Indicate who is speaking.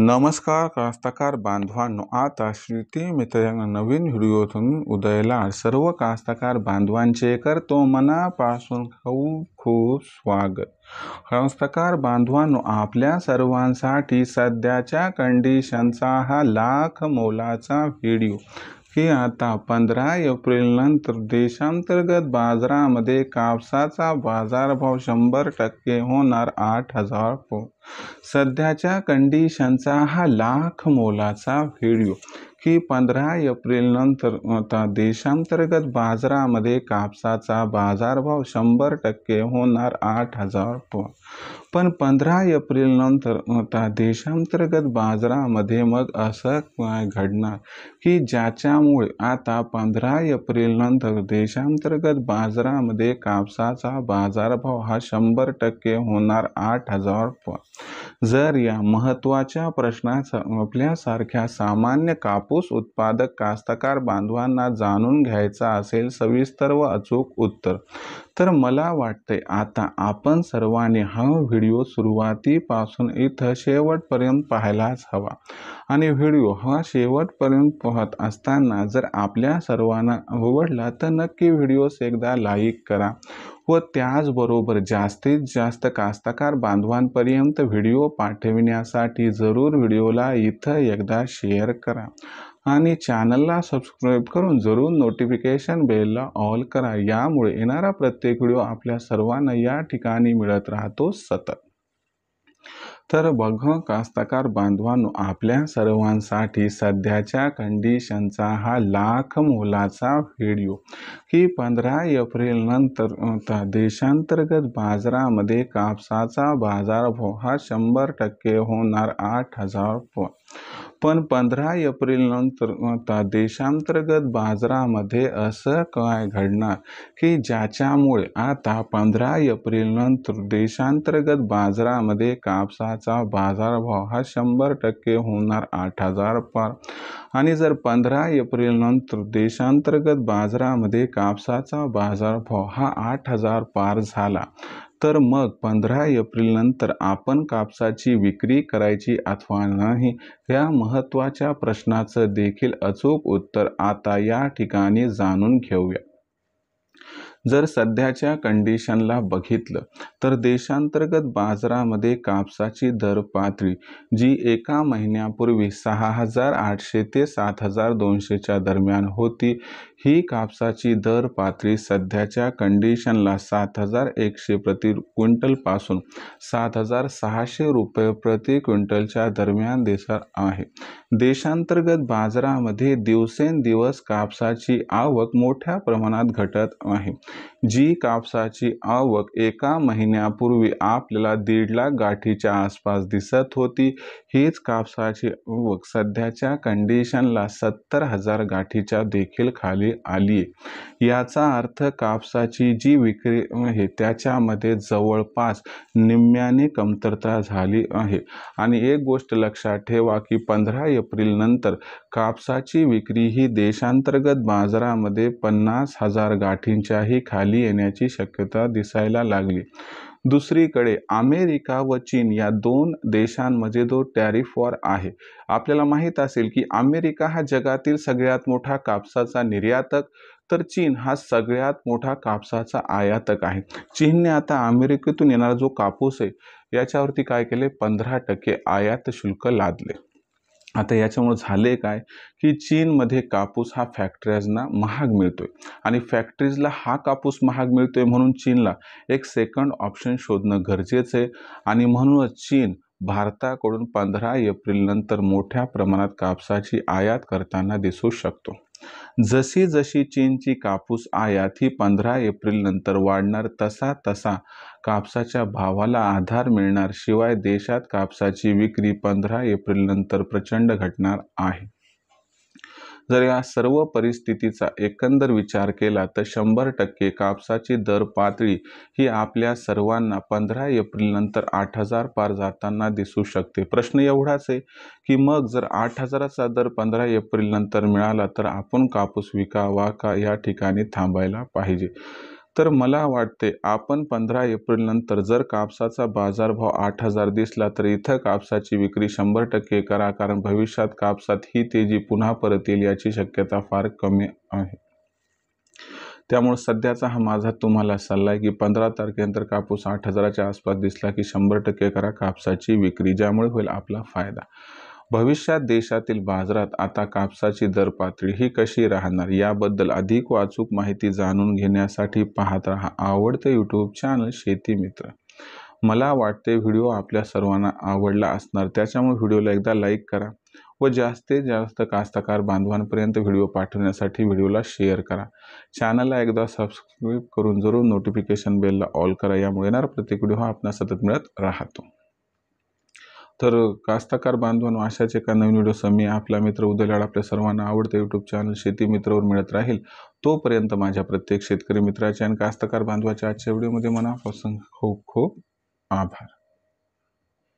Speaker 1: नमस्कार कास्तकार बांधवांनो, आता शेती मित्र या नवीन व्हिडिओतून उदयाला सर्व कास्तकार बांधवांचे करतो मनापासून खूप खूप स्वागत। कास्तकार बांधवांनो, आपल्या सर्वांसाठी सध्याच्या कंडिशनचा हा लाख मोलाचा व्हिडिओ की आता 15 एप्रिल नंतर देशांतर्गत बाजारामध्ये कापसाचा बाजारभाव 100% होणार 8,000 सध्याच्या कंडिशनचा हा लाख मोलाचा व्हिडिओ की 15 एप्रिल नंतर आता देशांतर्गत बाजारामध्ये कापसाचा बाजारभाव 100% होणार 8,000 पण 15 एप्रिल नंतर आता देशांतर्गत बाजारामध्ये मग असं काय घडणार की ज्याच्यामुळे आता 15 एप्रिल नंतर देशांतर्गत बाजारामध्ये कापसाचा बाजारभाव हा 100% होणार 8,000 जर या महत्त्वाच्या प्रश्नाचा आपल्यासारख्या सामान्य कापूस उत्पादक कास्तकार बांधवांना जाणून घ्यायचा असेल सविस्तर व अचूक उत्तर, तर मला वाटते आता आपण सर्वांनी हा व्हिडिओ सुरुवातीपासून इथं शेवटपर्यंत पाहायलाच हवा। आणि व्हिडिओ हा शेवटपर्यंत पाहत असताना जर आपल्या सर्वांना आवडला तर नक्की व्हिडिओस एकदा लाईक करा व त्याचबरोबर जास्तीत जास्त कास्तकार बांधवांपर्यंत व्हिडिओ पाठविण्यासाठी जरूर व्हिडिओला इथं एकदा शेअर करा आणि चॅनलला सबस्क्राईब करून जरूर नोटिफिकेशन बेलला ऑल करा। यामुळे येणारा प्रत्येक व्हिडिओ आपल्या सर्वांना या ठिकाणी मिळत राहतो सतत। तर बघा कास्तकार बांधवांनो, आपल्या सर्वांसाठी सध्याच्या कंडिशनचा हा लाख मोलाचा व्हिडिओ की 15 एप्रिल नंतर देशांतर्गत बाजारामध्ये कापसाचा बाजारभाव हा 100% होणार 8,000 पण 15 एप्रिल नंतर देशांतर्गत बाजारामध्ये असं काय घडणार की ज्याच्यामुळे आता 15 एप्रिल नंतर देशांतर्गत बाजारामध्ये कापसाचा बाजारभाव हा 100% होणार 8,000 आणि जर 15 एप्रिल नंतर देशांतर्गत बाजारामध्ये कापसाचा बाजारभाव हा 8,000 पार झाला तर मग 15 एप्रिल नंतर आपण कापसाची विक्री करायची अथवा नाही या महत्त्वाच्या प्रश्नाचं देखील अचूक उत्तर आता या ठिकाणी जाणून घेऊया। जर सध्याच्या कंडिशनला बघितलं तर देशांतर्गत बाजारामध्ये कापसाची दर पातळी जी एका महिन्यापूर्वी 6,800 ते 7,200च्या दरम्यान होती, ही कापसाची दर पातळी सध्याच्या कंडिशनला 7,100 प्रति क्विंटल पासून 7,600 रुपये प्रति क्विंटलच्या दरम्यान दिसत आहे। देशांतर्गत बाजारामध्ये दिवसेंदिवस कापसाची आवक मोठ्या प्रमाणात घटत आहे। जी कापसाची आवक एका महिन्यापूर्वी आपल्याला 1.5 लाख गाठीच्या आसपास दिसत होती, हीच कापसाची आवक सध्याच्या कंडिशनला 70,000 गाठीच्या देखील खाली आली आहे। याचा अर्थ कापसाची जी विक्री आहे त्याच्यामध्ये जवळपास निम्म्याने कमतरता झाली आहे। आणि एक गोष्ट लक्षात ठेवा की 15 एप्रिल नंतर कापसाची विक्री ही देशांतर्गत बाजारामध्ये 50,000 गाठींच्याही खाली येण्याची शक्यता दिसायला लागली। दुसरीकडे अमेरिका व चीन या दोन देशांमध्ये जो टॅरिफ वॉर आहे, आपल्याला माहित असेल की अमेरिका हा जगातील सगळ्यात मोठा कापसाचा निर्यातक तर चीन हा सगळ्यात मोठा कापसाचा आयातक आहे। चीनने आता अमेरिकेतून येणारा जो कापूस आहे याच्यावरती काय केले 15% आयात शुल्क लादले। आता याच्यामुळे झाले काय की चीनमध्ये कापूस हा फॅक्टरीजना महाग मिळतोय आणि फॅक्टरीजला हा कापूस महाग मिळतोय म्हणून चीनला एक सेकंड ऑप्शन शोधणं गरजेचं आहे आणि म्हणूनच चीन भारताकडून 15 एप्रिल नंतर मोठ्या प्रमाणात कापसाची आयात करताना दिसू शकतो। जशी जशी चीनची कापूस आयात ही 15 एप्रिल नंतर वाढणार तसा तसा कापसाच्या भावाला आधार मिळणार, शिवाय देशात कापसाची विक्री 15 एप्रिल नंतर प्रचंड घटणार आहे। जर या सर्व परिस्थितीचा एकंदर विचार केला तर 100% कापसाची दर पातळी ही आपल्या सर्वांना 15 एप्रिल नंतर 8,000 पार जाताना दिसू शकते। प्रश्न एवढाच आहे की मग जर 8,000चा दर 15 एप्रिल नंतर मिळाला तर आपण कापूस विकावा का या ठिकाणी थांबायला पाहिजे। तर मला वाटते आपण 15 एप्रिल नंतर जर कापसाचा बाजारभाव 8,000 दिसला तर इथं कापसाची विक्री 100% करा, कारण भविष्यात कापसात ही तेजी पुन्हा परत येईल याची शक्यता फार कमी आहे. त्यामुळे सध्याचा हा माझा तुम्हाला सल्ला आहे की 15 तारखेनंतर कापूस 8,000च्या आसपास दिसला की 100% करा कापसाची विक्री, ज्यामुळे होईल आपला फायदा. भविष्यात देशातील बाजारात आता कापसाची दर पातळी ही कशी राहणार याबद्दल अधिक अचूक माहिती जाणून घेण्यासाठी पाहत राहा आवडते यूट्यूब चॅनल शेती मित्र. मला वाटते व्हिडिओ आपल्या सर्वांना आवडला असणार, त्याच्यामुळे व्हिडिओला एकदा लाईक करा व जास्तीत जास्त कास्तकार बांधवांपर्यंत व्हिडिओ पाठवण्यासाठी व्हिडिओला शेअर करा. चॅनलला एकदा सबस्क्राईब करून जरूर नोटिफिकेशन बेलला ऑल करा, यामुळे येणार प्रत्येक व्हिडिओ हा आपल्याला सतत मिळत राहतो. तर कास्तकार बांधवांनो, अशाच एका नवीन व्हिडिओसह मी आपला मित्र उदय लाड आपल्या सर्वांना आवडते यूट्यूब चॅनल शेती मित्रावर मिळत राहील. तोपर्यंत माझ्या प्रत्येक शेतकरी मित्राच्या आणि कास्तकार बांधवाच्या आजच्या व्हिडिओमध्ये मनापासून खूप खूप आभार.